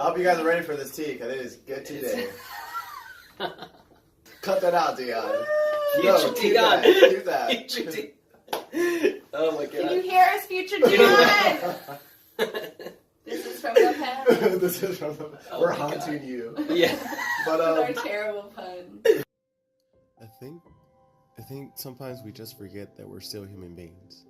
I hope you guys are ready for this tea, because it is good today. Cut that out, Dion. No, keep that. Keep that. Oh my god. Can you hear us, future Dion? This is from the past. This is from the past. We're haunting you. Yeah. But With our terrible pun. I think sometimes we just forget that we're still human beings.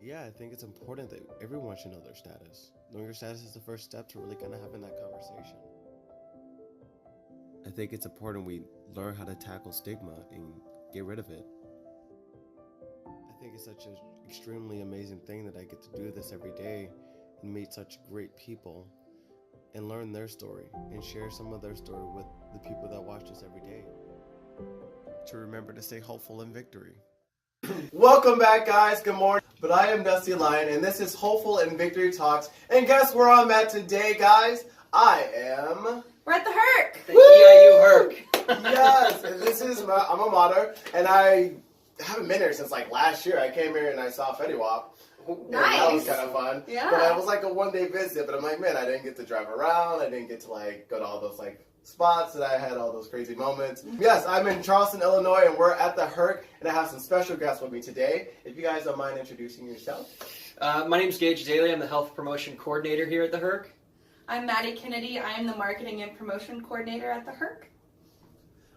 Yeah, I think it's important that everyone should know their status. Knowing your status is the first step to really kind of having that conversation. I think it's important we learn how to tackle stigma and get rid of it. I think it's such an extremely amazing thing that I get to do this every day and meet such great people and learn their story and share some of their story with the people that watch us every day. To remember to stay hopeful in victory. welcome back, guys. Good morning. But I am Dusty Lion, and this is Hopeful in Victory Talks. And guess where I'm at today, guys? I am... We're at the HERC. The EIU HERC. Yes, and this is my Alma Mater, and I haven't been here since like last year. I came here and I saw Fetty Wap. Nice. That was kind of fun. Yeah. But it was like a one-day visit, but I'm like, man, I didn't get to drive around. I didn't get to like go to all those like spots that I had all those crazy moments. Yes, I'm in Charleston, Illinois, and we're at the HERC, and I have some special guests with me today. If you guys don't mind introducing yourself. My name's Gage Daly. I'm the Health Promotion Coordinator here at the HERC. I'm Maddie Kennedy. I am the Marketing and Promotion Coordinator at the HERC.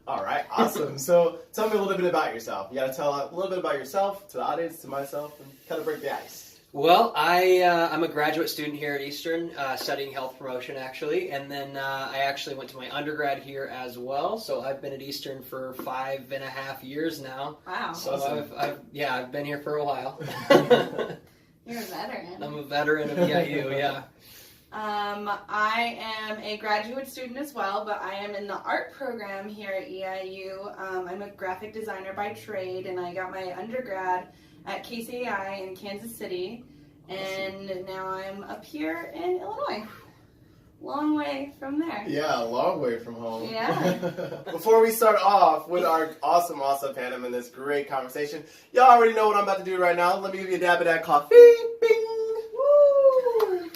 All right, awesome. So tell me a little bit about yourself. You got to tell a little bit about yourself to the audience, to myself, and kind of break the ice. Well, I'm a graduate student here at Eastern, studying health promotion actually, and then I actually went to my undergrad here as well. So I've been at Eastern for 5.5 years now. Wow. So Awesome. I've been here for a while. You're a veteran. I'm a veteran of EIU, yeah. I am a graduate student as well, but I am in the art program here at EIU. I'm a graphic designer by trade, and I got my undergrad at KCAI in Kansas City, and now I'm up here in Illinois. Long way from there. Yeah, a long way from home. Yeah. Before we start off with our awesome panel and this great conversation, y'all already know what I'm about to do right now. Let me give you a dab of that coffee. Bing! Woo!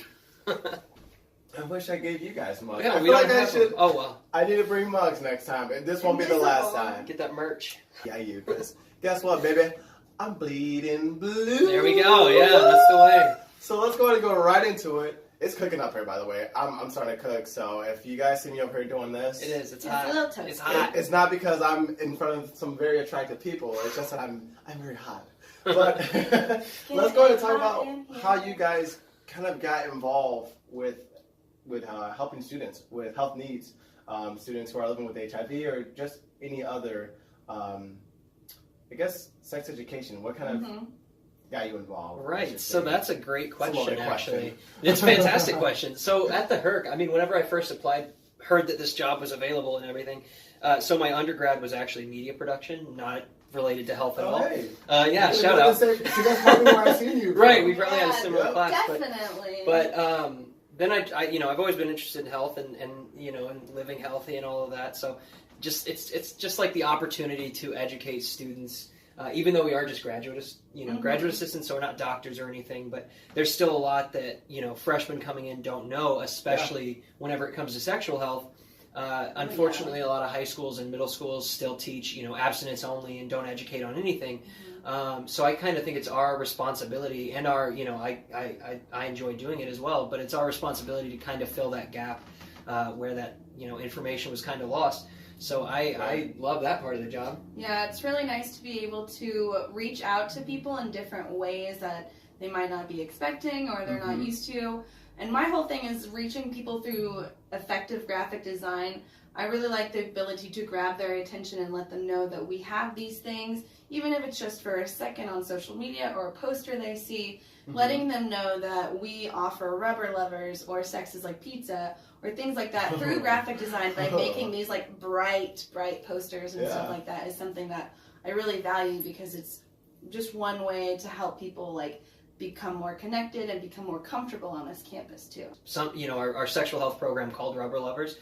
I wish I gave you guys mugs. Yeah, I we feel don't like I have should. them. Oh, well. I need to bring mugs next time, and this won't be the last time. Get that merch. Yeah, you. Because guess what, baby? I'm bleeding blue. There we go. Yeah, that's the way. So let's go ahead and go right into it. It's cooking up here, by the way. I'm starting to cook, so if you guys see me up here doing this, It is. It's It's hot. a little toasty. It's hot. it's not because I'm in front of some very attractive people. It's just that I'm very hot. But let's go ahead and talk about how you guys kind of got involved with helping students with health needs, students who are living with HIV or just any other, I guess, sex education. What kind of got you involved? Right, so that's a great question, question. actually. It's a fantastic question. So at the HERC, I mean, whenever I first applied, heard that this job was available and everything, so my undergrad was actually media production, not related to health at all. Hey. Yeah, shout out. So that's probably where I seen you. Right, we probably had a similar Yep. class. Definitely. But then I've always been interested in health and and living healthy and all of that. So it's just like the opportunity to educate students. Even though we are just graduate assistants, so we're not doctors or anything, but there's still a lot that, freshmen coming in don't know, especially whenever it comes to sexual health. Unfortunately, a lot of high schools and middle schools still teach, abstinence only and don't educate on anything. So I kind of think it's our responsibility and our, I enjoy doing it as well, but it's our responsibility to kind of fill that gap where that, information was kind of lost. So I love that part of the job. Yeah, it's really nice to be able to reach out to people in different ways that they might not be expecting or they're not used to. And my whole thing is reaching people through effective graphic design. I really like the ability to grab their attention and let them know that we have these things, even if it's just for a second on social media or a poster they see, letting them know that we offer rubber lovers or sex is like pizza or things like that through graphic design by making these like bright posters and stuff like that is something that I really value because it's just one way to help people like become more connected and become more comfortable on this campus too. Some, our sexual health program called Rubber Lovers.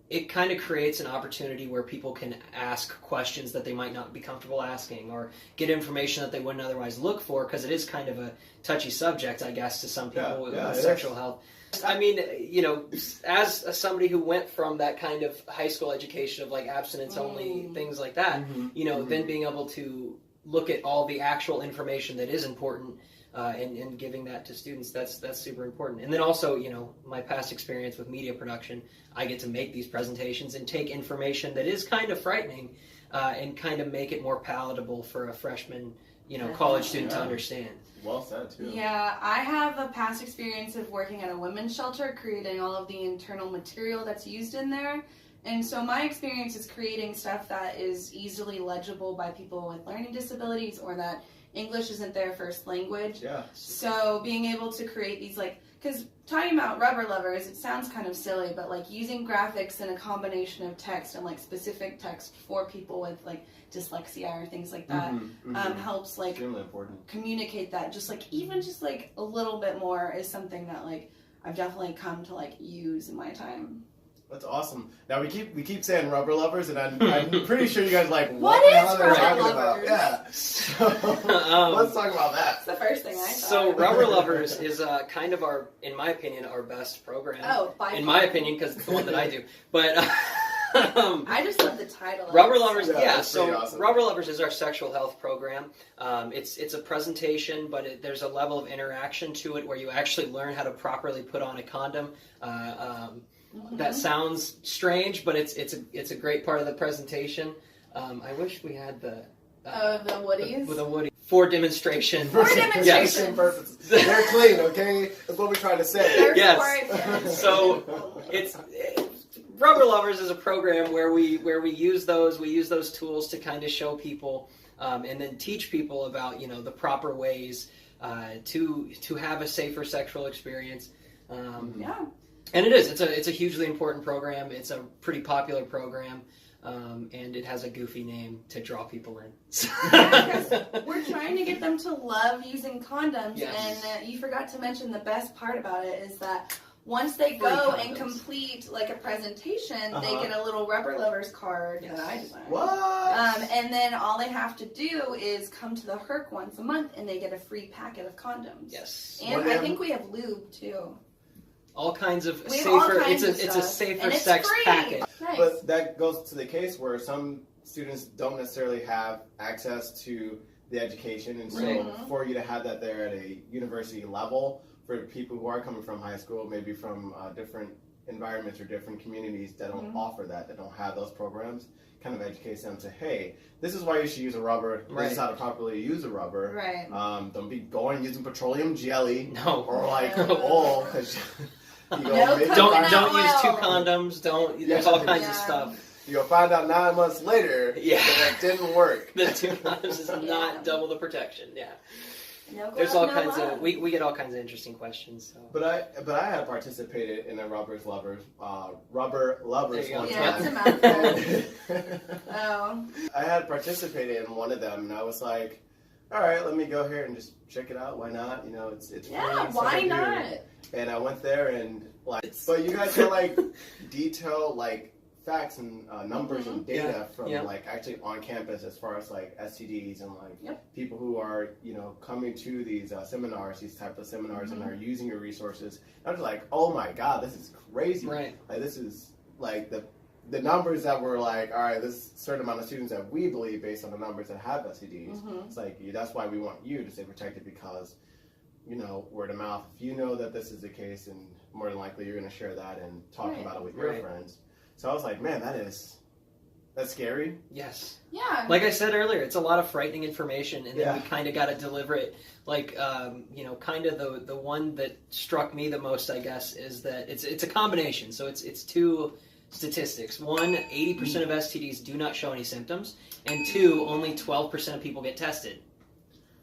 it kind of creates an opportunity where people can ask questions that they might not be comfortable asking, or get information that they wouldn't otherwise look for, because it is kind of a touchy subject, I guess, to some people with sexual health. I mean, you know, as somebody who went from that kind of high school education of like abstinence only, things like that, you know, then being able to look at all the actual information that is important, and giving that to students, that's super important. And then also, you know, my past experience with media production, I get to make these presentations and take information that is kind of frightening, and kind of make it more palatable for a freshman, you know, college student to understand. Well said, too. Yeah, I have a past experience of working at a women's shelter, creating all of the internal material that's used in there. And so my experience is creating stuff that is easily legible by people with learning disabilities, or that English isn't their first language. Yeah. So being able to create these, like, because talking about rubber lovers, it sounds kind of silly, but like using graphics and a combination of text and like specific text for people with like dyslexia or things like that helps like extremely important. Communicate that. Just like even just like a little bit more is something that like I've definitely come to like use in my time. That's awesome. Now we keep saying rubber lovers, and I'm pretty sure you guys are like what the is hell they're rubber talking lovers? about. Yeah. So let's talk about that. That's the first thing I thought. So Rubber Lovers is kind of our, in my opinion, our best program. Oh, in my opinion, because it's the one that I do. But I just love the title. Rubber Lovers, so awesome. Rubber Lovers is our sexual health program. It's a presentation, but there's a level of interaction to it where you actually learn how to properly put on a condom. That sounds strange, but it's a great part of the presentation. I wish we had the woodies with a woody for demonstration. For demonstration purposes. They're clean, okay? That's what we're trying to say. Yes. So Rubber Lovers is a program where we use those tools to kind of show people and then teach people about, you know, the proper ways to have a safer sexual experience. And it's a hugely important program. It's a pretty popular program, and it has a goofy name to draw people in. We're trying to get them to love using condoms, yes. And you forgot to mention the best part about it is that once they go and complete like a presentation, they get a little Rubber Lovers card that I designed. What? And then all they have to do is come to the HERC once a month, and they get a free packet of condoms. Yes. And I think we have lube too. All kinds of safer. It's a safer sex packet. Nice. But that goes to the case where some students don't necessarily have access to the education, and so for you to have that there at a university level, for people who are coming from high school, maybe from different environments or different communities that don't offer that don't have those programs, kind of educates them to, hey, this is why you should use a rubber. This is how to properly use a rubber. Right. Don't be going using petroleum jelly or like oil, because don't use 2 condoms. There's all kinds of stuff. You'll find out 9 months later that it didn't work. The 2 condoms is not double the protection. Yeah. No There's all kinds of we get all kinds of interesting questions. So. But I had participated in a Rubber Lovers one time. Yeah, it's a mouthful. I had participated in one of them, and I was like, all right, let me go here and just check it out. Why not? You know, it's free. Why not? And I went there and but you guys had like detailed like facts and numbers and data from like actually on campus as far as like STDs and like people who are, you know, coming to these seminars, these type of seminars, and are using your resources. And I was like, oh my God, this is crazy. Right. Like this is like the numbers that were like, all right, this certain amount of students that we believe based on the numbers that have STDs. It's like that's why we want you to stay protected, because, you know, word of mouth. If you know that this is the case, and more than likely you're going to share that and talk about it with your friends. So I was like, man, that's scary. Yes. Yeah. Like I said earlier, it's a lot of frightening information, and then we kind of got to deliver it. Like, you know, kind of the one that struck me the most, I guess, is that it's a combination. So it's 2 statistics. 1, 80% of STDs do not show any symptoms, and 2, only 12% of people get tested.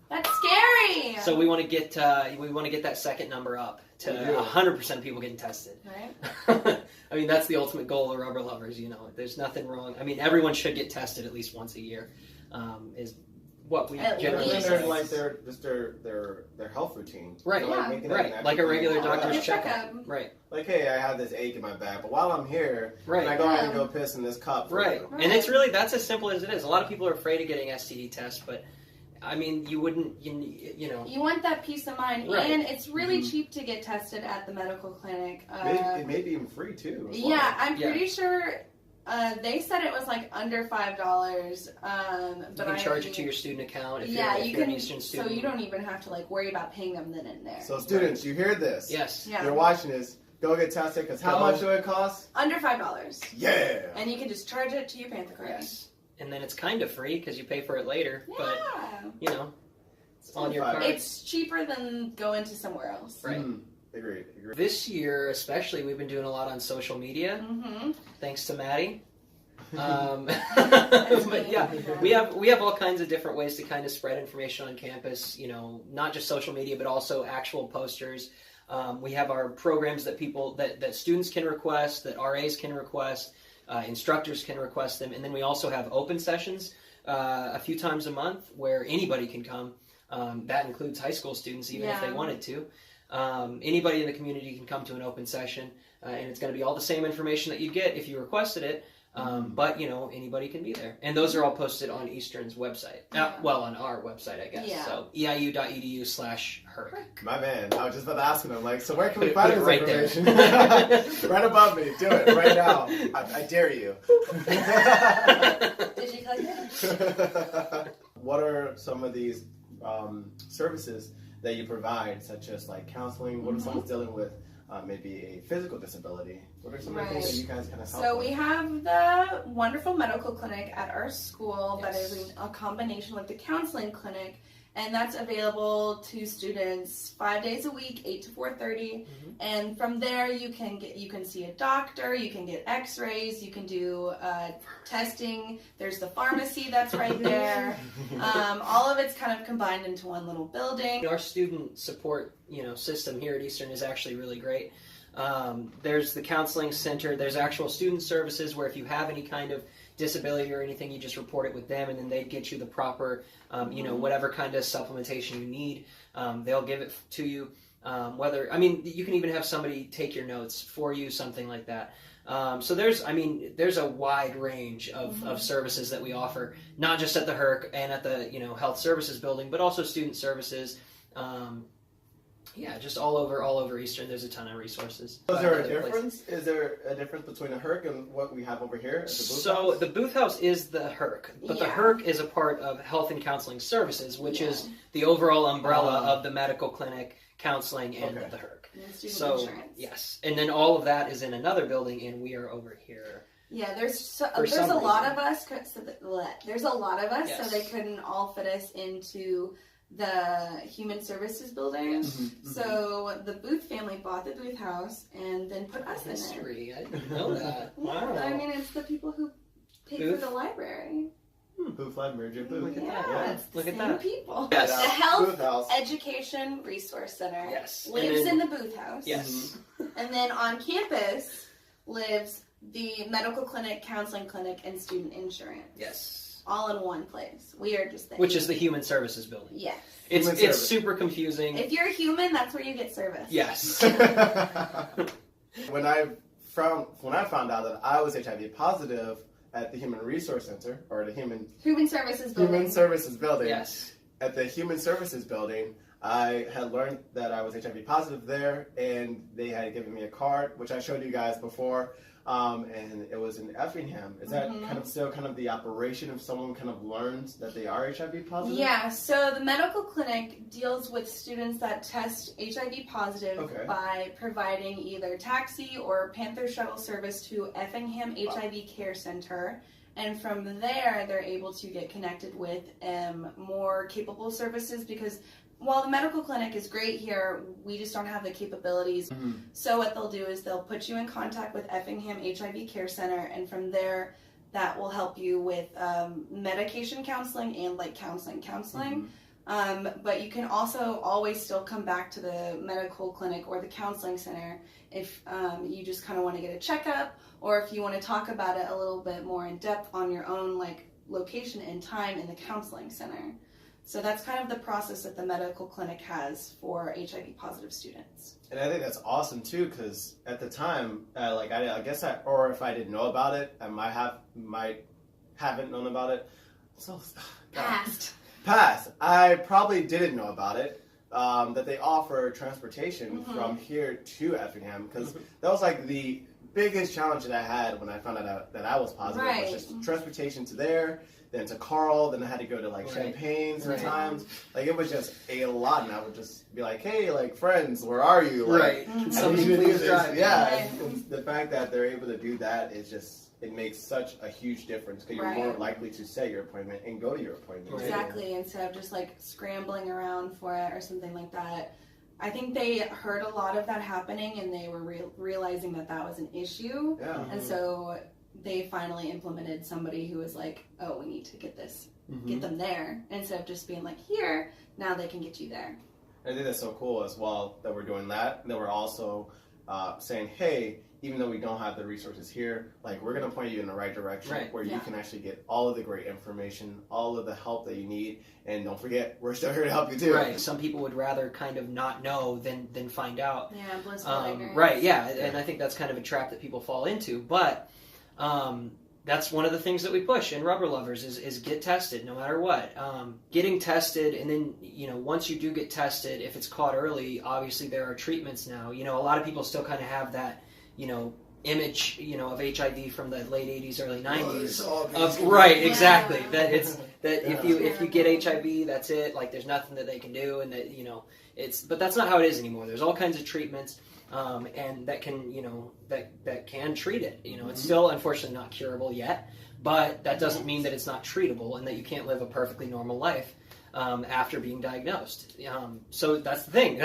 That's scary. So we want to get that second number up to 100% of people getting tested. Right. I mean, that's the ultimate goal of Rubber Lovers. You know, there's nothing wrong. I mean, everyone should get tested at least once a year. Is what we At generally least. say. And like their health routine. Right. So, Yeah. making that Right, an like a actual regular thing. doctor's Yeah. checkup. Checkup. Right. Like, hey, I have this ache in my back, but while I'm here, Right. can I go ahead and Yeah. go piss in this cup? For Right. you? And it's really, that's as simple as it is. A lot of people are afraid of getting STD tests, but I mean, you wouldn't, you know. You want that peace of mind, Right. and it's really Mhm. cheap to get tested at the medical clinic. It may be even free too. as well. Yeah, I'm Yeah. pretty sure they said it was like under $5. But You can charge it to your student account if yeah, you're, if you you're an can. Eastern So student. you don't even have to like worry about paying them then and there. So students, you hear this? Yes. Yeah. You're watching this. Go get tested, because how Go. much do it cost? Under $5, Yeah. and you can just charge it to your Panther card. Yes. And then it's kind of free because you pay for it later, but Yeah, you know, it's on your Fine. card. it's cheaper than going to somewhere else. Right. Agreed. This year, especially, we've been doing a lot on social media, Mm-hmm. thanks to Maddie. That's But me. yeah, we have all kinds of different ways to kind of spread information on campus. You know, not just social media, but also actual posters. We have our programs that that students can request, that RAs can request, instructors can request them, and then we also have open sessions a few times a month where anybody can come. That includes high school students, even if they Yeah. wanted to. Anybody in the community can come to an open session, and it's going to be all the same information that you'd get if you requested it. But you know, anybody can be there, and those are all posted on Eastern's website. Yeah. Well, on our website, I guess. Yeah. So eiu.edu/HERC. My man, I was just about to ask him, like, so where can we Put find it this right there. information? Right above me. Do it right now. I dare you. Did you click it? What are some of these services that you provide, such as like counseling? What if someone's dealing with maybe a physical disability? What are some of the things that you guys kind of help So with? we have the wonderful medical clinic at our school that Yes. is a combination with the counseling clinic, and that's available to students 5 days a week, 8 to 4:30. Mhm. And from there, you can see a doctor, you can get X-rays, you can do testing. There's the pharmacy that's right there. All of it's kind of combined into one little building. Our student support, system here at Eastern is actually really great. There's the counseling center. There's actual student services where if you have any kind of disability or anything, you just report it with them, and then they get you the proper, whatever kind of supplementation you need. They'll give it to you. You can even have somebody take your notes for you, something like that. So there's a wide range of services that we offer, not just at the HERC and at the health services building, but also student services. Just all over Eastern. There's a ton of resources. Is there a Other places. difference? Is there a difference between a HERC and what we have over here at the booth So house? the booth house is the HERC, but the Yeah. HERC is a part of Health and Counseling Services, which Yeah. is the overall umbrella of the medical clinic, counseling, and Okay. the HERC. And student So insurance. yes, and then all of that is in another building, and we are over here. Yeah, there's For a some lot reason. of us. There's a lot of us, Yes. so they couldn't all fit us into the Human Services building. Yes. Mhm. So the Booth family bought the Booth house and then put us in it. History. I didn't know that. Yeah, Wow. I mean, it's the people who pay Booth? for the library. Booth Library, your booth. Look at Yeah, that. Yeah. it's the Look at same that. people. Yes. The Health Booth house. Education Resource Center Yes. And lives then- in the Booth house. Yes. And then on campus lives the medical clinic, counseling clinic, and student insurance. Yes. All in one place. We are just there. Which is the Human Services building. Yes. It's Human service. super confusing. If you're a human, that's where you get service. Yes. when I found out that I was HIV positive at the Human Resource Center, or the Human Services building. Services building, Yes. at the Human Services building, I had learned that I was HIV positive there, and they had given me a card, which I showed you guys before, and it was in Effingham. Is that kind of still kind of the operation if someone kind of learns that they are HIV positive? Yeah, so the medical clinic deals with students that test HIV positive Okay. by providing either taxi or Panther shuttle service to Effingham HIV Care Center. And from there, they're able to get connected with more capable services because while the medical clinic is great here, we just don't have the capabilities. Mhm. So what they'll do is they'll put you in contact with Effingham HIV Care Center, and from there, that will help you with medication counseling and like counseling. But you can also always still come back to the medical clinic or the counseling center if you just kind of want to get a checkup, or if you want to talk about it a little bit more in depth on your own like location and time in the counseling center. So that's kind of the process that the medical clinic has for HIV positive students. And I think that's awesome too, because at the time, I guess or if I didn't know about it, I might haven't known about it. So past. I probably didn't know about it. That they offer transportation from here to Effingham, because that was like the biggest challenge that I had when I found out that I was positive. Right. Was just transportation to there, then to Carl, then I had to go to like Champaign sometimes. Like it was just a lot, and I would just be like, "Hey, like friends, where are you?" Like, Something please drive. Yeah, and the fact that they're able to do that is just. It makes such a huge difference because you're more likely to set your appointment and go to your appointment. Exactly, instead of just like scrambling around for it or something like that. I think they heard a lot of that happening and they were realizing that that was an issue. Yeah. And so they finally implemented somebody who was like, oh, we need to get this, get them there. Instead of just being like, here, now they can get you there. I think that's so cool as well that we're doing that. That we're also saying, hey, even though we don't have the resources here, like we're going to point you in the right direction where you can actually get all of the great information, all of the help that you need. And don't forget, we're still here to help you too. Right. Some people would rather kind of not know than find out. Yeah, blissful ignorance. Right, yeah. And I think that's kind of a trap that people fall into. But that's one of the things that we push in Rubber Lovers is get tested no matter what. Getting tested, and then, once you do get tested, if it's caught early, obviously there are treatments now. A lot of people still kind of have that, image, of HIV from the late 80s, early 90s. Right, exactly. That it's that if you get HIV, that's it. Like there's nothing that they can do, and that but that's not how it is anymore. There's all kinds of treatments, and that can that can treat it. It's still unfortunately not curable yet, but that doesn't mean that it's not treatable and that you can't live a perfectly normal life. After being diagnosed. So that's the thing.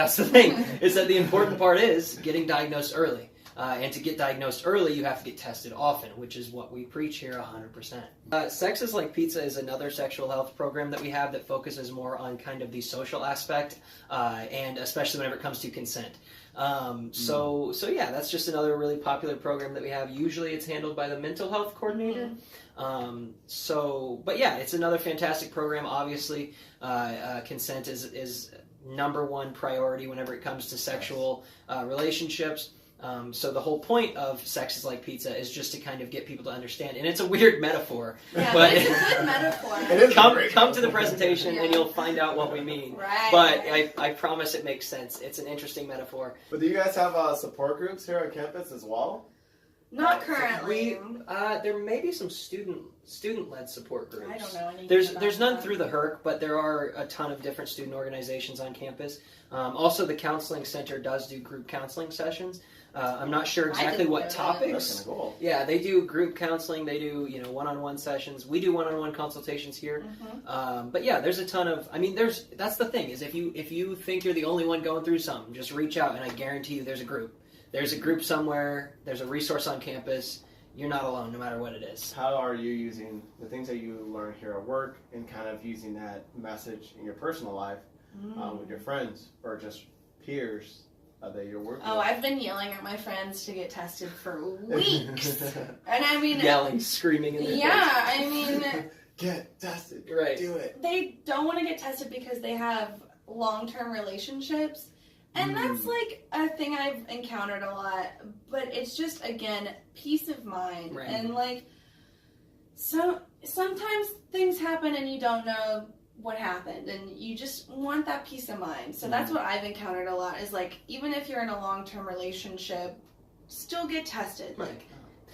Is that the important part is getting diagnosed early. And to get diagnosed early, you have to get tested often, which is what we preach here 100%. Sex is Like Pizza is another sexual health program that we have that focuses more on kind of the social aspect, and especially whenever it comes to consent. So yeah, that's just another really popular program that we have. Usually it's handled by the mental health coordinator. But yeah, it's another fantastic program. Obviously, consent is number one priority whenever it comes to sexual relationships. So the whole point of Sex is Like Pizza is just to kind of get people to understand. And it's a weird metaphor. Yeah, but it's a good metaphor. It is come to the presentation and you'll find out what we mean. Right. But I promise it makes sense. It's an interesting metaphor. But do you guys have support groups here on campus as well? Not currently. There may be some student-led support groups. I don't know anything There's none that. through the HERC, but there are a ton of different student organizations on campus. Also, the counseling center does do group counseling sessions. I'm not sure exactly what topics. That's kind of cool. Yeah, they do group counseling. They do one-on-one sessions. We do one-on-one consultations here. But yeah, there's a ton of. That's the thing is if you think you're the only one going through something, just reach out and I guarantee you there's a group. There's a group somewhere. There's a resource on campus. You're not alone, no matter what it is. How are you using the things that you learn here at work and kind of using that message in your personal life with your friends or just peers that you're working with? I've been yelling at my friends to get tested for weeks. And yelling, screaming in their face. Get tested. Right. Do it. They don't want to get tested because they have long-term relationships. And that's like a thing I've encountered a lot, but it's just, again, peace of mind. Right. And like, sometimes things happen and you don't know what happened, and you just want that peace of mind. So that's what I've encountered a lot is like, even if you're in a long-term relationship, still get tested. Right. Like,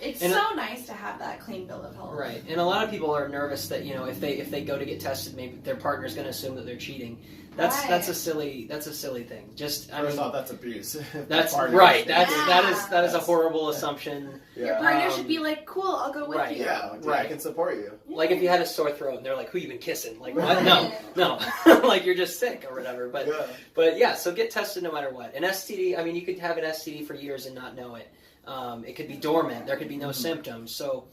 it's And so nice to have that clean bill of health. Right, and a lot of people are nervous that if they go to get tested, maybe their partner's going to assume that they're cheating. That's a silly thing. Just First off, that's abuse. That's right. That is a horrible assumption. Yeah. Your partner should be like, "Cool, I'll go with you." Yeah, Right. I can support you. Like if you had a sore throat and they're like, "Who you been kissing?" Like what? No, like you're just sick or whatever. But yeah, so get tested no matter what. An STD, you could have an STD for years and not know it. It could be dormant. There could be no symptoms. So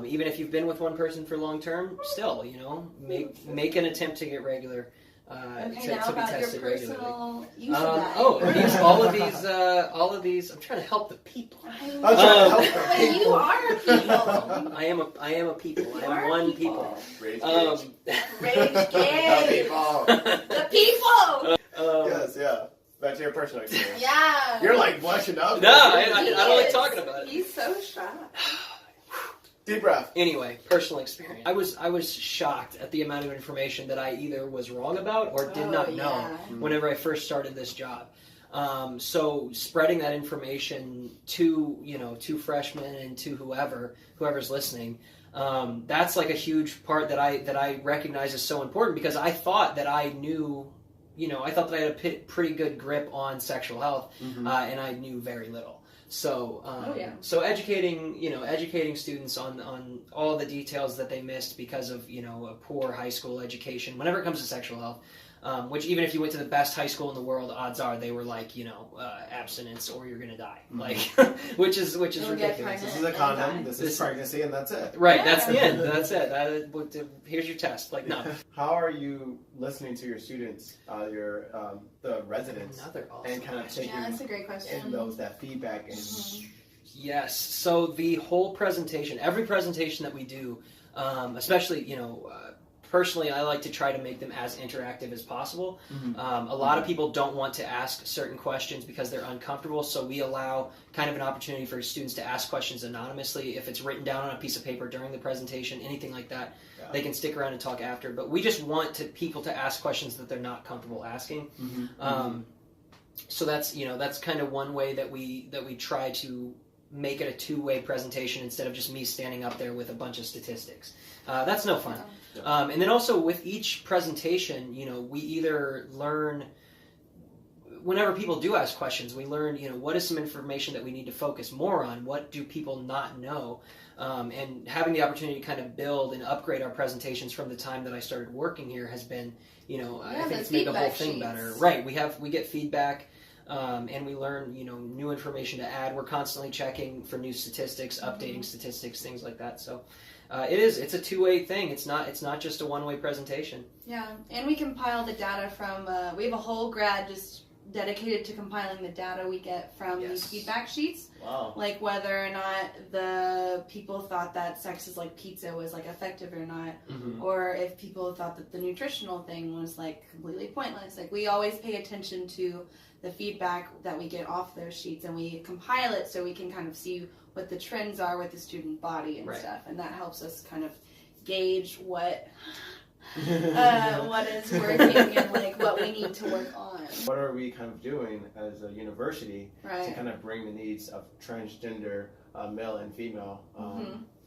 even if you've been with one person for long term, still, make an attempt to get regular Okay, to now be about your tested regularly. personal use of that. All of these. I'm trying to help the people. You are a people. I am a people. You I am are one people. Rage Rage The Gage. people. The people. Yes, yeah. Back to your personal experience. Yeah. You're like blushing up. No, I don't like talking about it. He's so shy. Deep breath. Anyway, personal experience. I was shocked at the amount of information that I either was wrong about or did not know whenever I first started this job. So spreading that information to freshmen and to whoever's listening, that's like a huge part that I recognize is so important, because I thought that I knew, I thought that I had a pretty good grip on sexual health, and I knew very little. So, so educating students on all the details that they missed because of, a poor high school education, whenever it comes to sexual health, which even if you went to the best high school in the world, odds are they were like, abstinence or you're going to die. Like, which is ridiculous. This is a condom, this is pregnancy, and that's it. Right. Yeah. That's the end. That's it. Here's your test. Like, no. How are you listening to your students, the residents, Another awesome and kind of taking That's a great question. that feedback and Yes. So the whole presentation, every presentation that we do, especially, personally, I like to try to make them as interactive as possible. A lot of people don't want to ask certain questions because they're uncomfortable, so we allow kind of an opportunity for students to ask questions anonymously. If it's written down on a piece of paper during the presentation, anything like that, they can stick around and talk after. But we just want people to ask questions that they're not comfortable asking. So that's kind of one way that we try to make it a two-way presentation instead of just me standing up there with a bunch of statistics. That's no fun. And then also with each presentation, we either learn, whenever people do ask questions, we learn, what is some information that we need to focus more on? What do people not know? And having the opportunity to kind of build and upgrade our presentations from the time that I started working here has been, I think it's made the whole thing better. Right. We get feedback. And we learn, new information to add. We're constantly checking for new statistics, updating statistics, things like that. So it's a two-way thing. It's not just a one-way presentation. Yeah, and we compile the data from, we have a whole grad just dedicated to compiling the data we get from these feedback sheets. Wow. Like whether or not the people thought that sex is like pizza was like effective or not, or if people thought that the nutritional thing was like completely pointless. Like we always pay attention to the feedback that we get off those sheets, and we compile it so we can kind of see what the trends are with the student body and stuff, and that helps us kind of gauge what is working and like what we need to work on. What are we kind of doing as a university Right. to kind of bring the needs of transgender male and female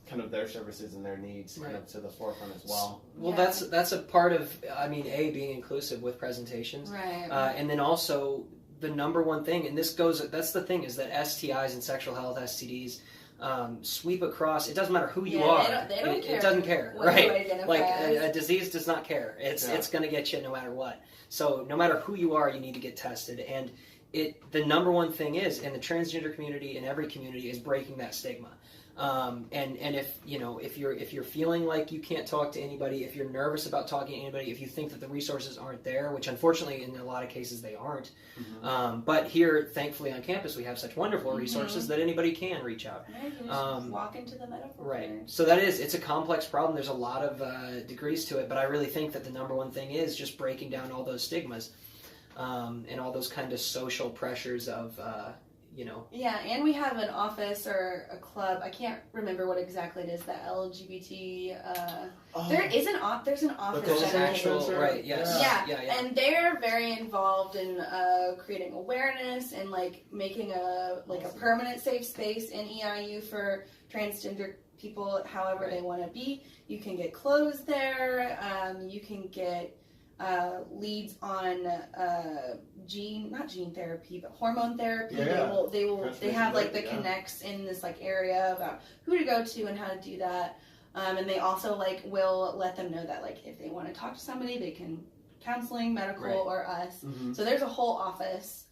kind of their services and their needs kind of to the forefront as well? Well, that's a part of, being inclusive with presentations. Right. And then also the number one thing, and that's the thing, is that STIs and sexual health, STDs, sweep across. It doesn't matter who you are. They don't care. It doesn't care, right? Like a disease does not care. It's going to get you no matter what. So no matter who you are, you need to get tested. And the number one thing is, in the transgender community, in every community, is breaking that stigma. And if you're feeling like you can't talk to anybody, if you're nervous about talking to anybody, if you think that the resources aren't there, which unfortunately in a lot of cases they aren't, but here thankfully on campus we have such wonderful resources that anybody can reach out. Right, you just walk into the medical center. So it's a complex problem. There's a lot of degrees to it, but I really think that the number one thing is just breaking down all those stigmas and all those kind of social pressures of Yeah, and we have an office or a club. I can't remember what exactly it is. The LGBT. There's an office. Right. Yes. Yeah. And they're very involved in creating awareness and like making a permanent safe space in EIU for transgender people, however they want to be. You can get clothes there. You can get leads on not gene therapy, but hormone therapy. They have like the connects in this like area about who to go to and how to do that. And they also like will let them know that like if they want to talk to somebody, they can counseling, medical, or us. So there's a whole office.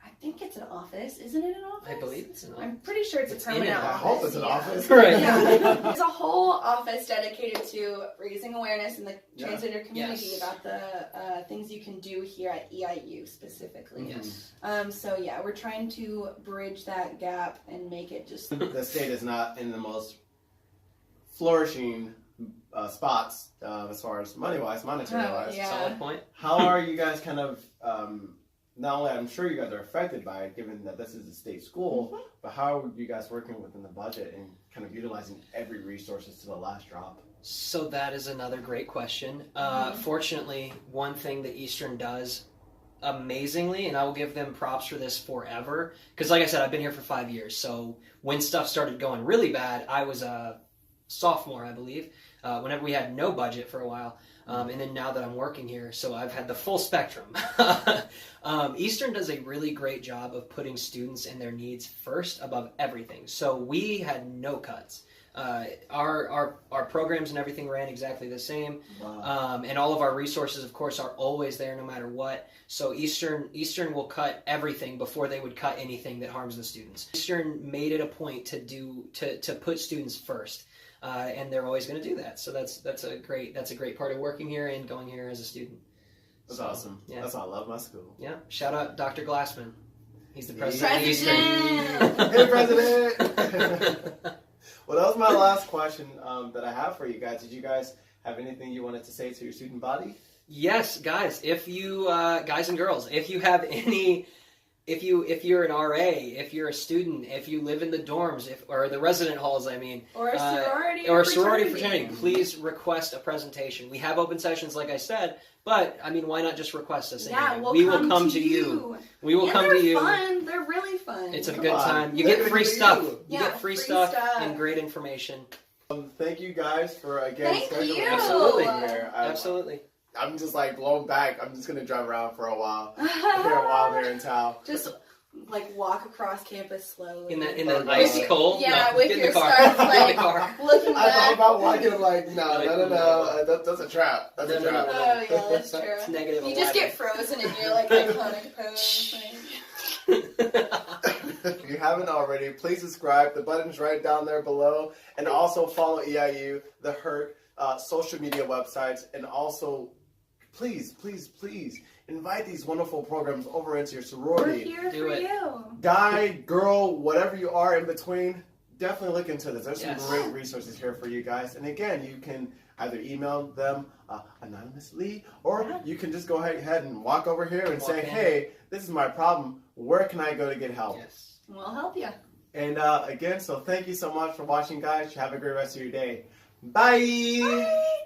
I think it's an office. Isn't it an office? I believe it's an office. I'm pretty sure it's a permanent in an office. I hope it's an office. Right. Yeah. There's a whole office dedicated to raising awareness in the transgender community Yes. about the things you can do here at EIU specifically. Yes. So yeah, we're trying to bridge that gap and make it just. The state is not in the most flourishing spots as far as monetary-wise. Yeah. Solid point. How are you guys kind of, not only I'm sure you guys are affected by it, given that this is a state school, but how are you guys working within the budget and kind of utilizing every resources to the last drop? So that is another great question. Fortunately, one thing that Eastern does amazingly, and I will give them props for this forever, because like I said, I've been here for 5 years, so when stuff started going really bad, I was a sophomore, I believe, whenever we had no budget for a while, and then now that I'm working here, so I've had the full spectrum. Eastern does a really great job of putting students and their needs first above everything. So we had no cuts. Our programs and everything ran exactly the same. Wow. And all of our resources, of course, are always there no matter what. So Eastern will cut everything before they would cut anything that harms the students. Eastern made it a point to put students first. And they're always going to do that. So that's a great part of working here and going here as a student. That's awesome. Yeah. That's why I love my school. Yeah. Shout out Dr. Glassman. He's the president. President! Hey, President! Well, that was my last question that I have for you guys. Did you guys have anything you wanted to say to your student body? Yes, guys. If you guys and girls, if you have any. If you're an RA, if you're a student, if you live in the dorms, or the resident halls, I mean, Or a sorority or a sorority fraternity, please request a presentation. We have open sessions, like I said, but I mean, why not just request us? Yeah, we will come to you. We will come to you. They're fun. They're really fun. It's a Come good on. time. You They're get gonna free give it to stuff. you. You Yeah, get free free stuff stuff. and great information. Thank you guys for again Thank scheduling you. Absolutely. Here. Absolutely. I'm just like blown back. I'm just gonna drive around for a while. Here in town. Just like walk across campus slowly. In the Oh, ice God. cold. Yeah, no, with get in your the car. scarf, Get in like- the car. looking I thought back. about walking. I'm like, no. That's a trap. That's a No, no, trap. no, Oh yeah, that's true. It's negative. You just 11. get frozen in your like iconic pose. If you haven't already, please subscribe. The button's right down there below. And also follow EIU, the HERC, social media websites. And also, please invite these wonderful programs over into your We're sorority. here Do for it. you. Guy, girl, whatever you are in between, definitely look into this. There's Yes. some great resources here for you guys. And again, you can either email them anonymously, or you can just go ahead and walk over here and Walk say, in. hey, this is my problem. Where can I go to get help? Yes. We'll help you. And again, so thank you so much for watching, guys. Have a great rest of your day. Bye. Bye.